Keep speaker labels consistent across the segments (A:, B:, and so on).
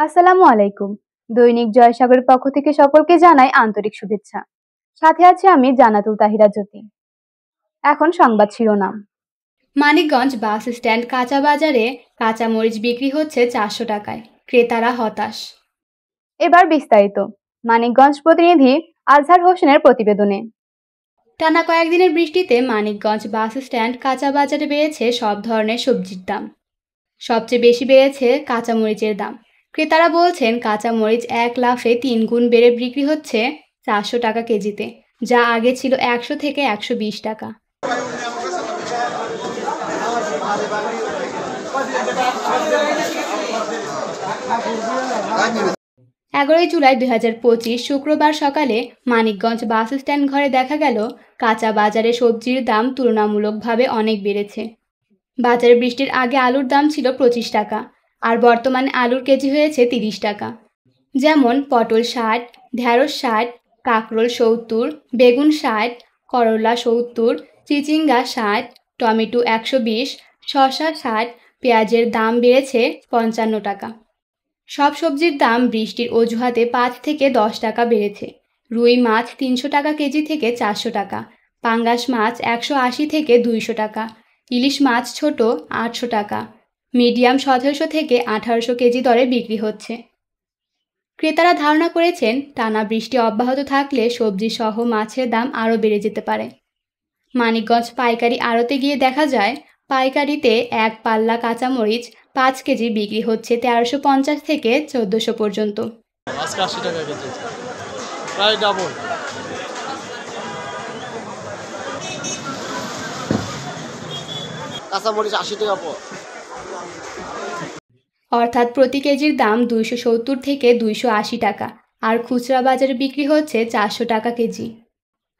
A: আসসালামু আলাইকুম। দৈনিক জয়সাগরের পক্ষ থেকে সকলকে জানাই আন্তরিক শুভেচ্ছা। সাথে আছি আমি জান্নাতুল তাহিরা জ্যোতি। এখন সংবাদ শিরোনাম। মানিকগঞ্জ বাস স্ট্যান্ড কাঁচা বাজারে কাঁচা মরিচ বিক্রি হচ্ছে 400 টাকায়, ক্রেতারা হতাশ। এবার বিস্তারিত। মানিকগঞ্জ প্রতিনিধি আজহার হোসেনের প্রতিবেদনে। টানা কয়েকদিনের বৃষ্টিতে মানিকগঞ্জ বাস স্ট্যান্ড কাঁচা বাজারে বেড়েছে সব ধরনের সবজির দাম। সবচেয়ে বেশি বেড়েছে কাঁচা মরিচের দাম। ক্রেতারা বলছেন কাঁচা মরিচ এক লাফে 3 গুণ বেড়ে বিক্রি হচ্ছে 400 টাকা কেজিতে, যা আগে ছিল 100 থেকে 120 টাকা। 11 জুলাই 2025 শুক্রবার সকালে মানিকগঞ্জ বাস স্ট্যান্ড ঘরে দেখা গেল কাঁচা বাজারে সবজির দাম তুলনামূলকভাবে অনেক বেড়েছে। বাজারে বৃষ্টির আগে আলুর দাম ছিল 25 টাকা, আর বর্তমানে আলুর কেজি হয়েছে 30 টাকা। যেমন পটল 60, ঢেঁড়স 60, কাঁকরোল 70, বেগুন 60, করলা 70, চিচিঙ্গা 60, টমেটো 120, শসা 60, পেঁয়াজের দাম বেড়েছে 55 টাকা। সব সবজির দাম বৃষ্টির অজুহাতে 5 থেকে 10 টাকা বেড়েছে। রুই মাছ 300 টাকা কেজি থেকে 400 টাকা, পাঙ্গাস মাছ 180 থেকে 200 টাকা, ইলিশ মাছ ছোট 800 টাকা, মিডিয়াম 1700 থেকে 1800 কেজি দরে বিক্রি হচ্ছে। ক্রেতারা ধারণা করেছেন টানা বৃষ্টি অব্যাহত থাকলে সবজি সহ মাছের দাম আরও বেড়ে যেতে পারে। মানিকগঞ্জ পাইকারি আড়তে গিয়ে দেখা যায় পাইকারিতে এক পাল্লা কাঁচামরিচ 5 কেজি বিক্রি হচ্ছে 1350 থেকে 1400 পর্যন্ত।
B: আজকে 80 টাকা কেজি, প্রায় ডাবল। কাঁচামরিচ 80 টাকা পর,
A: অর্থাৎ প্রতি কেজির দাম 270 থেকে 280 টাকা, আর খুচরা বাজারে বিক্রি হচ্ছে 400 টাকা কেজি।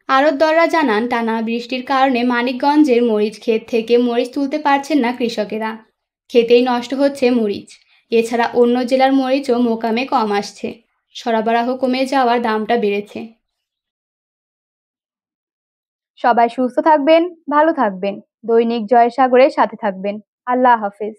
A: আড়তদাররা জানান টানা বৃষ্টির কারণে মানিকগঞ্জের মরিচ ক্ষেত থেকে মরিচ তুলতে পারছেন না কৃষকেরা। ক্ষেতেই নষ্ট হচ্ছে মরিচ। এছাড়া অন্য জেলার মরিচও মোকামে কম আসছে। সরবরাহ কমে যাওয়ার দামটা বেড়েছে। সবাই সুস্থ থাকবেন, ভালো থাকবেন। দৈনিক জয়সাগরের সাথে থাকবেন। আল্লাহ হাফেজ।